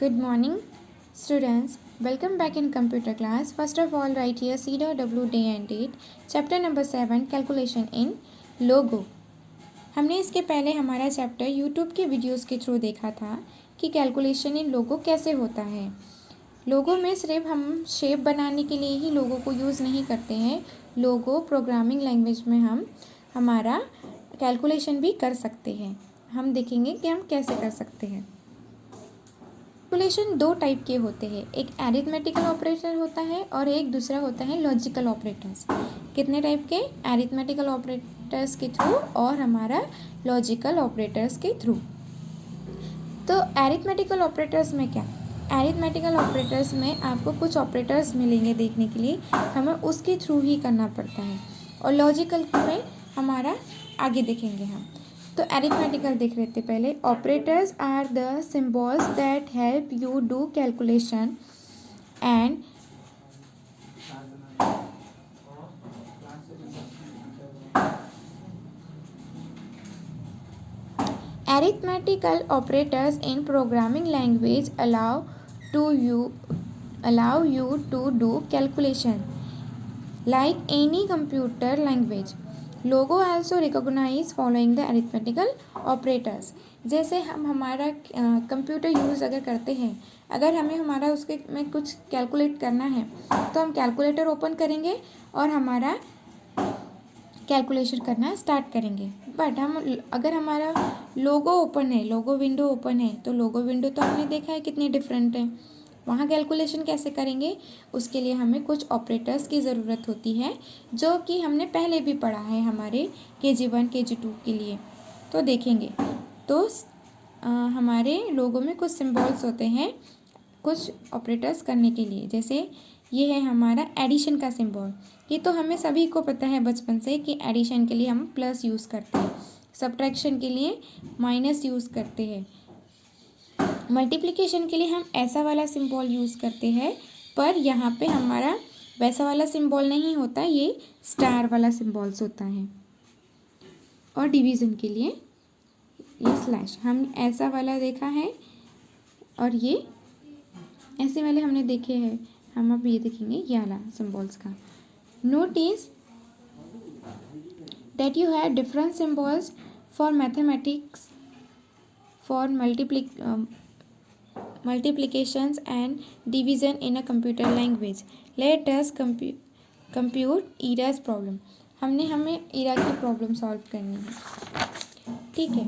Good morning, students. Welcome back in computer class. First of all, write here C.W. day and date. Chapter number 7 Calculation in Logo. हमने इसके पहले हमारा chapter YouTube के videos के through देखा था कि कैलकुलेशन इन लोगो कैसे होता है। लोगो में सिर्फ हम शेप बनाने के लिए ही लोगो को यूज़ नहीं करते हैं। लोगो प्रोग्रामिंग लैंग्वेज में हम हमारा कैलकुलेशन भी कर सकते हैं। हम देखेंगे कि हम कैसे कर सकते हैं। कैलकुलेशन दो टाइप के होते हैं, एक एरिथमेटिकल ऑपरेटर होता है और एक दूसरा होता है लॉजिकल ऑपरेटर्स। कितने टाइप के? एरिथमेटिकल ऑपरेटर्स के थ्रू और हमारा लॉजिकल ऑपरेटर्स के थ्रू। तो एरिथमेटिकल ऑपरेटर्स में क्या? एरिथमेटिकल ऑपरेटर्स में आपको कुछ ऑपरेटर्स मिलेंगे देखने के लिए, हमें उसके थ्रू ही करना पड़ता है। और लॉजिकल में हमारा आगे देखेंगे हम। तो एरिथमेटिकल देख रहे थे पहले। Operators are the symbols that help you do calculation and arithmetical operators in programming language allow you to do calculation like any computer language. Logo also recognize following the arithmetical operators. जैसे हम हमारा computer use अगर करते हैं, अगर हमें हमारा उसके में कुछ कैलकुलेट करना है तो हम कैलकुलेटर ओपन करेंगे और हमारा कैलकुलेशन करना स्टार्ट करेंगे। बट हम अगर हमारा लोगो ओपन है, लोगो विंडो ओपन है, तो लोगो विंडो तो हमने देखा है कितनी डिफरेंट है। वहाँ कैलकुलेशन कैसे करेंगे? उसके लिए हमें कुछ ऑपरेटर्स की ज़रूरत होती है जो कि हमने पहले भी पढ़ा है हमारे KG1 KG2 के लिए। तो देखेंगे तो हमारे लोगो में कुछ सिम्बॉल्स होते हैं कुछ ऑपरेटर्स करने के लिए। जैसे ये है हमारा एडिशन का सिंबल। ये तो हमें सभी को पता है बचपन से कि एडिशन के लिए हम प्लस यूज़ करते हैं, सब्ट्रैक्शन के लिए माइनस यूज़ करते हैं, मल्टीप्लिकेशन के लिए हम ऐसा वाला सिंबल यूज़ करते हैं, पर यहाँ पे हमारा वैसा वाला सिंबल नहीं होता, ये स्टार वाला सिंबल्स होता है। और डिवीज़न के लिए ये स्लैश, हम ऐसा वाला देखा है और ये ऐसे वाले हमने देखे हैं। हम अब ये देखेंगे ये वाला सिम्बॉल्स का। Notice that you have different symbols for mathematics for multiplications and division in a computer language. Let us compute ERA's problem. हमें ERA की प्रॉब्लम सॉल्व करनी है। ठीक है,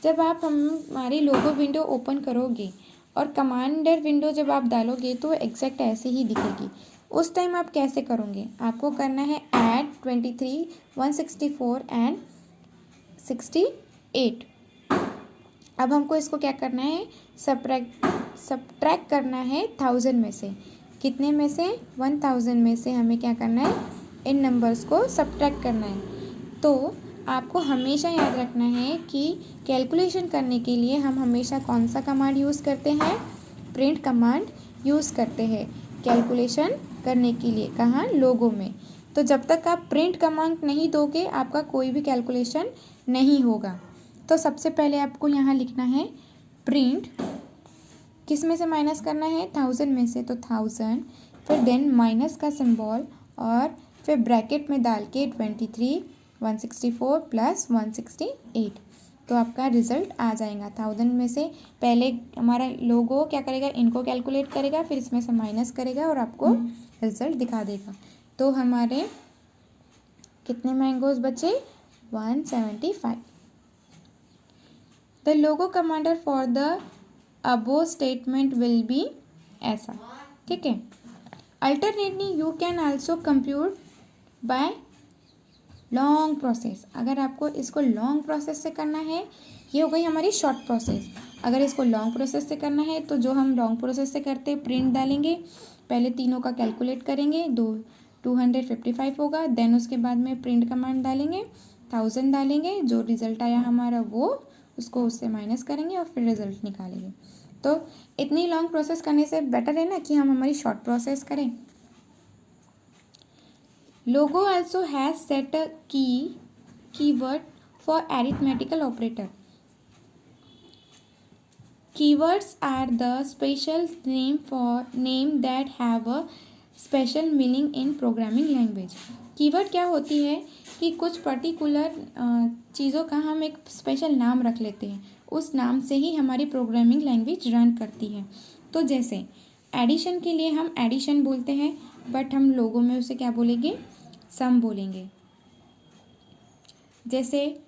जब आप हमारी लोगो विंडो ओपन करोगे और कमांडर विंडो जब आप डालोगे तो एग्जैक्ट ऐसे ही दिखेगी। उस टाइम आप कैसे करोगे? आपको करना है ऐड 23 164 एंड 68। अब हमको इसको क्या करना है? सब्ट्रैक्ट करना है 1000 में से। कितने में से? 1000 में से हमें क्या करना है? इन नंबर्स को सब्ट्रैक्ट करना है। तो आपको हमेशा याद रखना है कि कैलकुलेशन करने के लिए हम हमेशा कौन सा कमांड यूज़ करते हैं? प्रिंट कमांड यूज़ करते हैं कैलकुलेशन करने के लिए। कहाँ? लोगो में। तो जब तक आप प्रिंट कमांड नहीं दोगे आपका कोई भी कैलकुलेशन नहीं होगा। तो सबसे पहले आपको यहाँ लिखना है प्रिंट, किस में से माइनस करना है? 1000 में से, तो 1000, फिर देन माइनस का सिंबल और फिर ब्रैकेट में डाल के 23 164 प्लस 168। तो आपका रिज़ल्ट आ जाएगा। 1000 में से पहले हमारा लोगो क्या करेगा? इनको कैलकुलेट करेगा, फिर इसमें से माइनस करेगा और आपको रिज़ल्ट दिखा देगा। तो हमारे कितने मैंगोज बचे? 175। The logo commander for the above statement will be ऐसा। ठीक है। Alternately you can also compute by long process. अगर आपको इसको लॉन्ग प्रोसेस से करना है, ये हो गई हमारी शॉर्ट प्रोसेस। अगर इसको लॉन्ग प्रोसेस से करना है तो जो हम लॉन्ग प्रोसेस से करते हैं, प्रिंट डालेंगे, पहले तीनों का कैलकुलेट करेंगे, 255 होगा, देन उसके बाद में प्रिंट कमांड डालेंगे, 1000 डालेंगे, जो रिज़ल्ट आया हमारा वो उसको उससे माइनस करेंगे और फिर रिज़ल्ट निकालेंगे। तो इतनी लॉन्ग प्रोसेस करने से बेटर है ना कि हम हमारी शॉर्ट प्रोसेस करें। Logo also has set a keyword for arithmetical operator. Keywords are the special name that have a special meaning in programming language. Keyword क्या होती है कि कुछ पर्टिकुलर चीज़ों का हम एक स्पेशल नाम रख लेते हैं, उस नाम से ही हमारी प्रोग्रामिंग लैंग्वेज रन करती है। तो जैसे एडिशन के लिए हम एडिशन बोलते हैं, बट हम लोगों में उसे क्या बोलेंगे, सम बोलेंगे। जैसे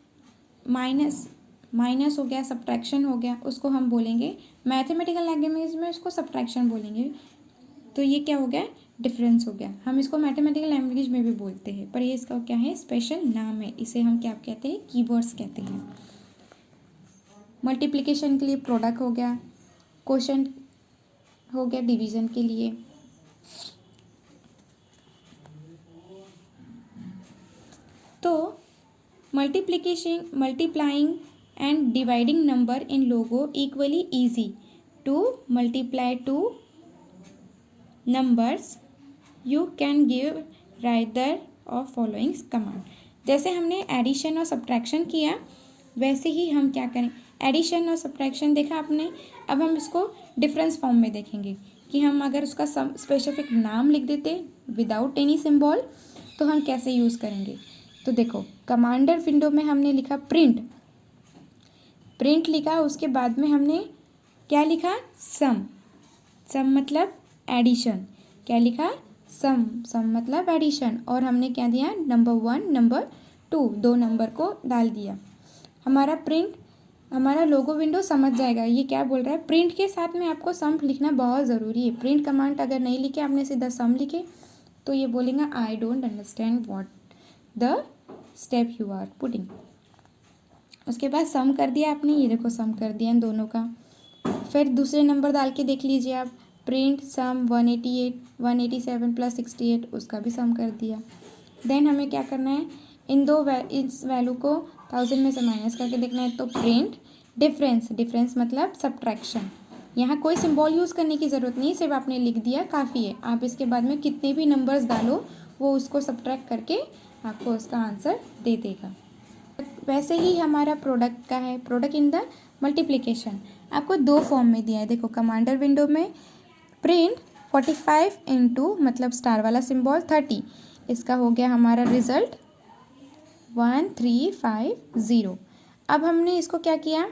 माइनस हो गया, सब्ट्रैक्शन हो गया, उसको हम बोलेंगे मैथमेटिकल लैंग्वेज में उसको सब्ट्रैक्शन बोलेंगे। तो ये क्या हो गया, डिफरेंस हो गया। हम इसको मैथमेटिकल लैंग्वेज में भी बोलते हैं, पर ये इसका क्या है, स्पेशल नाम है। इसे हम क्या कहते हैं, कीवर्ड्स कहते हैं। मल्टीप्लिकेशन के लिए प्रोडक्ट हो गया, क्वोशंट हो गया डिवीजन के लिए। तो multiplying and dividing number in logo equally easy to multiply two numbers. You can give either of following command. जैसे हमने एडिशन और सब्ट्रैक्शन किया, वैसे ही हम क्या करें, एडिशन और सब्ट्रैक्शन देखा आपने। अब हम इसको डिफरेंस फॉर्म में देखेंगे कि हम अगर उसका स्पेसिफिक नाम लिख देते विदाउट एनी सिंबल तो हम कैसे यूज़ करेंगे। तो देखो, कमांडर विंडो में हमने लिखा प्रिंट लिखा, उसके बाद में हमने क्या लिखा, सम मतलब एडिशन। क्या लिखा, सम मतलब एडिशन। और हमने क्या दिया, नंबर 1 नंबर 2, 2 नंबर को डाल दिया। हमारा लोगो विंडो समझ जाएगा ये क्या बोल रहा है। प्रिंट के साथ में आपको सम लिखना बहुत ज़रूरी है। प्रिंट कमांड अगर नहीं लिखे, आपने सीधा सम लिखे तो ये बोलेगा I don't understand what the step you are putting. उसके बाद सम कर दिया आपने, ये देखो सम कर दिया इन दोनों का। फिर दूसरे नंबर डाल के देख लीजिए आप, प्रिंट सम 187 प्लस 68, उसका भी सम कर दिया। देन हमें क्या करना है, इस वैल्यू को 1000 में से माइनस करके देखना है। तो प्रिंट डिफरेंस मतलब सब्ट्रैक्शन। यहाँ कोई सिंबल यूज़ करने की ज़रूरत नहीं, सिर्फ आपने लिख दिया काफ़ी है। आप इसके बाद में कितने भी नंबर्स डालो वो उसको सब्ट्रैक्ट करके आपको उसका आंसर दे देगा। वैसे ही हमारा प्रोडक्ट का है, प्रोडक्ट इन द मल्टीप्लिकेशन आपको 2 फॉर्म में दिया है। देखो कमांडर विंडो में प्रिंट 45 इंटू मतलब स्टार वाला सिंबल 30, इसका हो गया हमारा रिजल्ट 1350। अब हमने इसको क्या किया,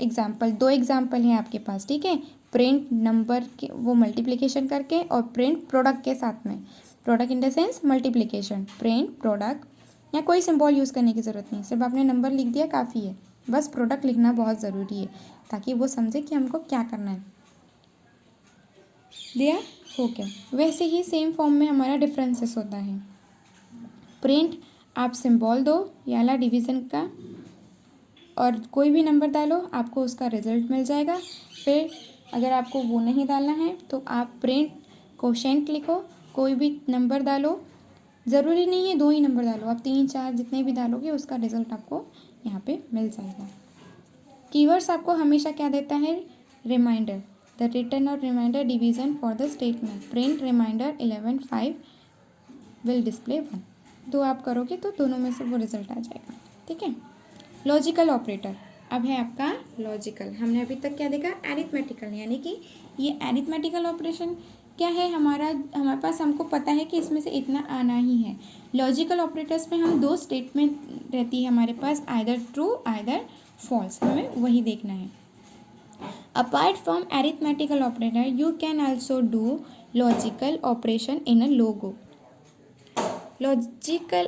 एग्जाम्पल 2 एग्जाम्पल हैं आपके पास, ठीक है। प्रिंट नंबर के वो मल्टीप्लिकेशन करके, और प्रिंट प्रोडक्ट के साथ में। Product in the sense multiplication, print product. या कोई सिंबल यूज़ करने की ज़रूरत नहीं, सिर्फ आपने नंबर लिख दिया काफ़ी है। बस प्रोडक्ट लिखना बहुत ज़रूरी है ताकि वो समझे कि हमको क्या करना है। दिया हो क्या। वैसे ही सेम फॉर्म में हमारा डिफरेंसेस होता है। प्रिंट आप सिंबल दो याला डिवीज़न का और कोई भी नंबर डालो, आपको उसका रिजल्ट मिल जाएगा। फिर अगर आपको वो नहीं डालना है तो आप प्रिंट क्वोशंट लिखो, कोई भी नंबर डालो, ज़रूरी नहीं है 2 ही नंबर डालो, आप 3 4 जितने भी डालोगे उसका रिजल्ट आपको यहाँ पे मिल जाएगा। कीवर्ड्स आपको हमेशा क्या देता है, रिमाइंडर, द रिटर्न और reminder division for the statement. Print reminder 11 5 will display 1, तो आप करोगे तो दोनों में से वो रिजल्ट आ जाएगा, ठीक है। लॉजिकल ऑपरेटर, अब है आपका लॉजिकल। हमने अभी तक क्या देखा, एरिथमेटिकल, यानी कि ये एरिथमेटिकल ऑपरेशन क्या है, हमारे पास हमको पता है कि इसमें से इतना आना ही है। लॉजिकल ऑपरेटर्स में हम 2 स्टेटमेंट रहती है हमारे पास, आइदर ट्रू आइदर फॉल्स, हमें वही देखना है। Apart from arithmetical operator you can also do logical operation in a logo. Logical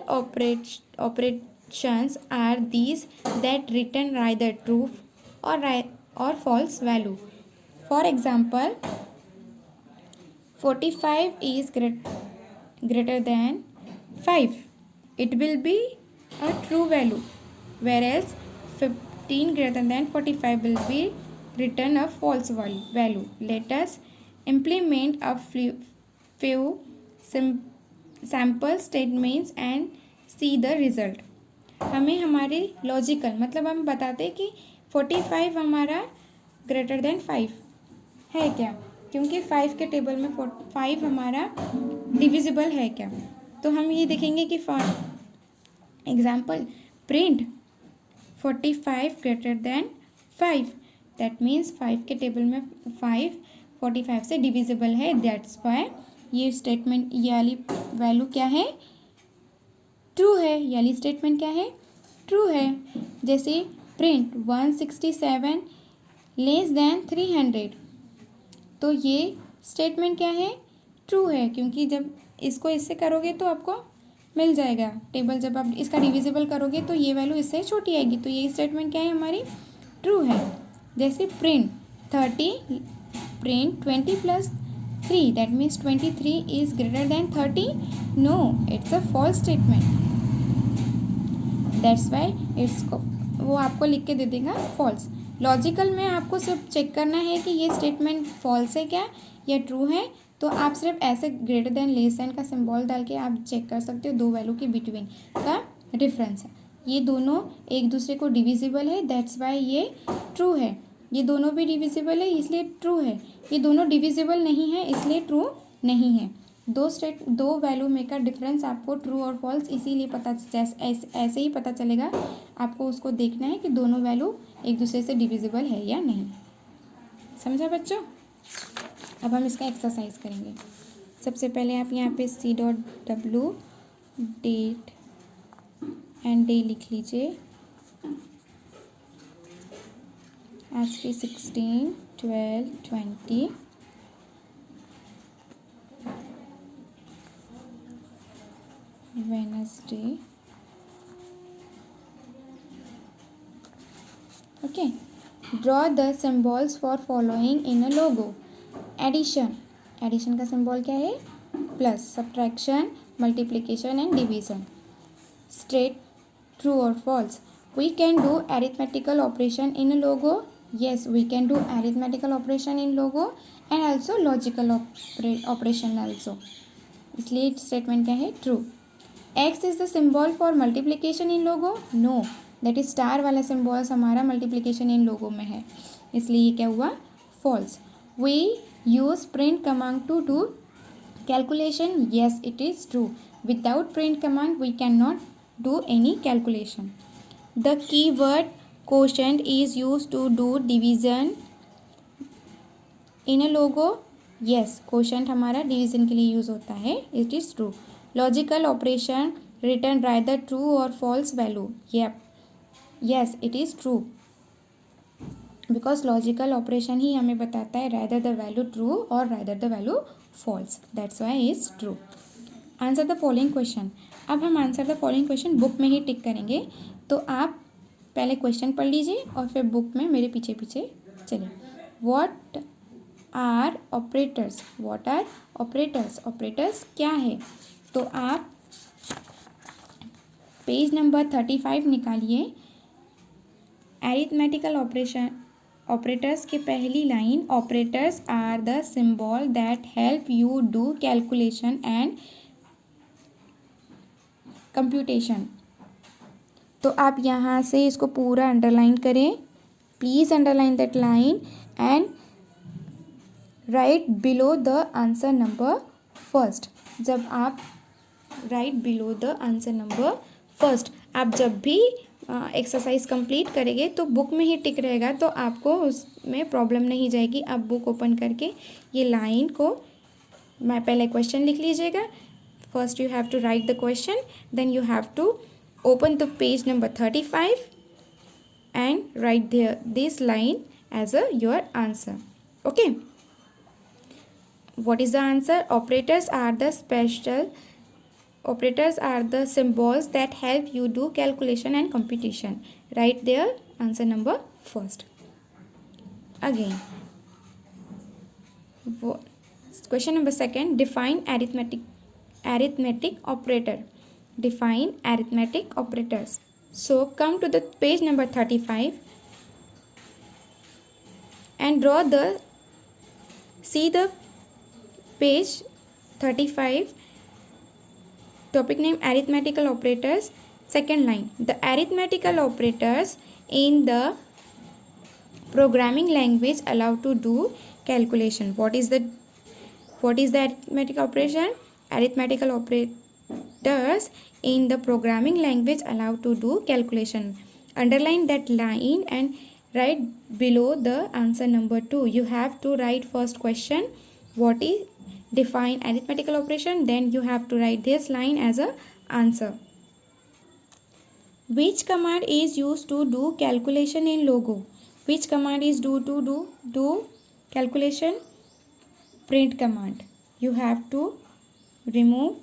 operations are these that return either true or false value. For example, 45 is greater than 5. It will be a true value, whereas 15 greater than 45 will be return a false value. Let us implement a few sample statements and see the result. हमें हमारे logical मतलब हम बताते कि 45 हमारा greater than 5 है क्या, क्योंकि 5 के टेबल में 5 हमारा डिविजिबल है क्या। तो हम ये देखेंगे कि for example print 45 greater than 5, that means 5 के टेबल में 5 45 से डिविजिबल है, दैट्स वाई ये स्टेटमेंट, ये वाली वैल्यू क्या है, ट्रू है। ये वाली स्टेटमेंट क्या है, ट्रू है। जैसे प्रिंट 167 लेस देन 300, तो ये स्टेटमेंट क्या है, ट्रू है, क्योंकि जब इसको इससे करोगे तो आपको मिल जाएगा टेबल, जब आप इसका डिविजिबल करोगे तो ये वैल्यू इससे छोटी आएगी, तो ये स्टेटमेंट क्या है हमारी, ट्रू है। जैसे print 20 plus 3 that means 23 is greater than 30, no it's a false statement, that's why it's, वो आपको लिख के दे देगा फॉल्स। लॉजिकल में आपको सिर्फ चेक करना है कि ये स्टेटमेंट फॉल्स है क्या या ट्रू है, तो आप सिर्फ ऐसे ग्रेटर देन लेस देन का सिंबल डाल के आप चेक कर सकते हो दो वैल्यू के बिटवीन का डिफरेंस है। ये दोनों एक दूसरे को डिविजिबल है, दैट्स वाई ये ट्रू है। ये दोनों भी डिविजिबल है इसलिए ट्रू है, ये दोनों डिविजिबल नहीं है इसलिए ट्रू नहीं है। दो वैल्यू में का डिफरेंस आपको ट्रू और फॉल्स इसीलिए पता, ऐसे ही पता चलेगा, आपको उसको देखना है कि दोनों वैल्यू एक दूसरे से डिविजिबल है या नहीं। समझा बच्चों? अब हम इसका एक्सरसाइज करेंगे। सबसे पहले आप यहाँ पे C.W डेट एंड डे लिख लीजिए। आज की 16, 12, 20 Wednesday। Okay, draw the symbols for following in a logo. Addition का सिंबल क्या है, plus, subtraction, multiplication and division. Straight, true और false. We can do arithmetical operation in logo, yes we can do arithmetical operation in logo and also logical operation also, इसलिए statement क्या है, true. x is the symbol for multiplication in logo, no that is star वाला symbols हमारा multiplication in logo में है, इसलिए ये क्या हुआ, false. We use print command to do calculation, yes it is true, without print command we cannot do any calculation. The keyword quotient is used to do division in a logo, yes quotient हमारा division के लिए use होता है, it is true. Logical operation return rather true or false value, yep yes it is true, because logical operation ही हमें बताता है rather the value true or rather the value false, that's why it's true. Answer the following question. अब हम answer the following question book में ही टिक करेंगे, तो आप पहले क्वेश्चन पढ़ लीजिए और फिर बुक में मेरे पीछे पीछे चलिए। What are operators, what are operators, operators क्या है, तो आप पेज नंबर 35 निकालिए। अरिथमेटिकल ऑपरेशन, ऑपरेटर्स की पहली line, operators are the symbol that help you do calculation and computation. तो आप यहाँ से इसको पूरा अंडरलाइन करें, please underline that line and write below the answer number first. जब आप write below the answer number first, आप जब भी एक्सरसाइज कंप्लीट करेंगे तो बुक में ही टिक रहेगा, तो आपको उसमें प्रॉब्लम नहीं जाएगी। आप बुक ओपन करके ये लाइन को, मैं पहले क्वेश्चन लिख लीजिएगा, first you have to write the question, then you have to open the page number 35 and write there this line as your answer. Okay, what is the answer? Operators are the symbols that help you do calculation and computation. Write there answer number first. Again, question number second, define arithmetic operator. Define arithmetic operators. So come to the page number 35 and draw the, see the page 35, topic name arithmetical operators, second line, the arithmetical operators in the programming language allow to do calculation. What is the arithmetic operation? Arithmetical operators in the programming language allow to do calculation. Underline that line and Write below the answer number 2. You have to write first question, what is define arithmetical operation, then you have to write this line as a answer. Which command is used to do calculation in Logo? Which command is do calculation? Print command. You have to remove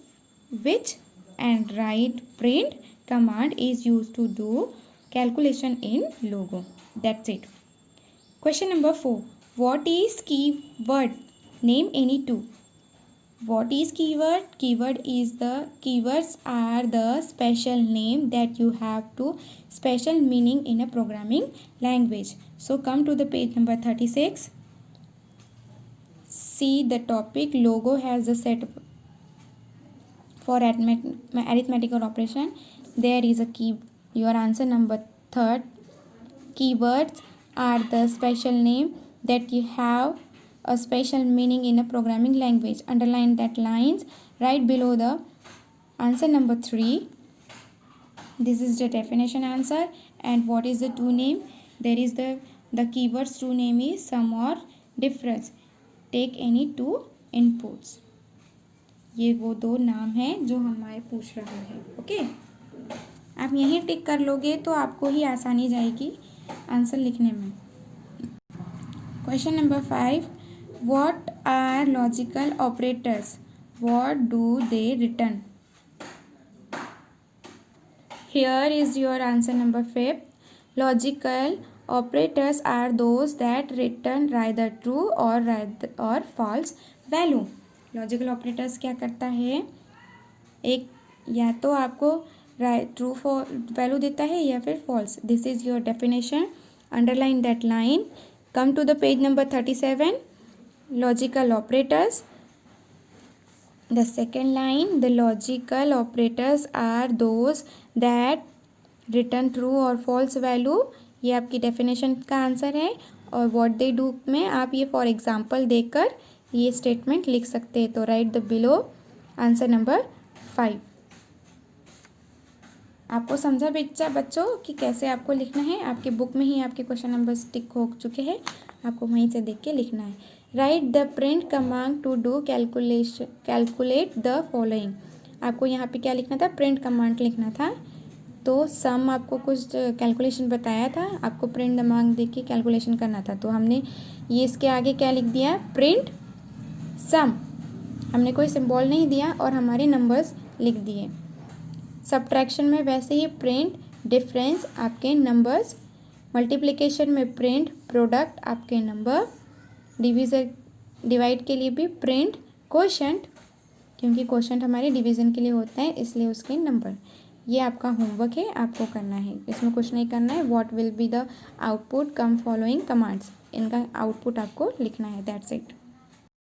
which and write print command is used to do calculation in Logo. That's it. Question number 4. What is keyword? Name any two. What is keyword? Keywords are the special name that you have to special meaning in a programming language. So come to the page number 36. See the topic. Logo has a set for arithmetical operation. There is a key. Your answer number 3. Keywords are the special name that you have a special meaning in a programming language. Underline that lines right below the answer number 3. This is the definition answer. And what is the two name? There is the keywords two name is sum or difference. Take any two inputs. ये वो दो नाम हैं जो हमारे पूछ रहा है. ओके, आप यहीं टिक कर लोगे तो आपको ही आसानी जाएगी आंसर लिखने में. Question number 5. What are logical operators? What do they return? Here is your answer number 5. Logical operators are those that return rather true और फॉल्स वैल्यू. लॉजिकल ऑपरेटर्स क्या करता है? एक या तो आपको ट्रू वैल्यू देता है या फिर false. This is your definition. Underline that line. Come to the page number 37. Logical operators. The second line, the logical operators are those that return true or false value. ये आपकी definition का answer है. और what they do में आप ये for example देकर ये स्टेटमेंट लिख सकते हैं. तो right the below answer number 5. आपको समझा बच्चों कि कैसे आपको लिखना है? आपके बुक में ही आपके क्वेश्चन नंबर टिक हो चुके हैं. आपको वहीं से देख के लिखना है. Write the print command to do calculate the following. आपको यहाँ पे क्या लिखना था? प्रिंट कमांड लिखना था. तो सम आपको कुछ कैलकुलेशन बताया था, आपको प्रिंट कमांड देख के कैलकुलेशन करना था. तो हमने ये इसके आगे क्या लिख दिया? प्रिंट सम. हमने कोई सिंबल नहीं दिया और हमारे नंबर्स लिख दिए. सब्ट्रैक्शन में वैसे ही प्रिंट डिफरेंस आपके नंबर्स. मल्टीप्लिकेशन में प्रिंट प्रोडक्ट आपके नंबर. डिवाइड के लिए भी प्रिंट कोशेंट, क्योंकि कोशेंट हमारे डिवीज़न के लिए होता है इसलिए उसके नंबर. ये आपका होमवर्क है, आपको करना है. इसमें कुछ नहीं करना है. What will be the output come following commands. इनका आउटपुट आपको लिखना है. That's it.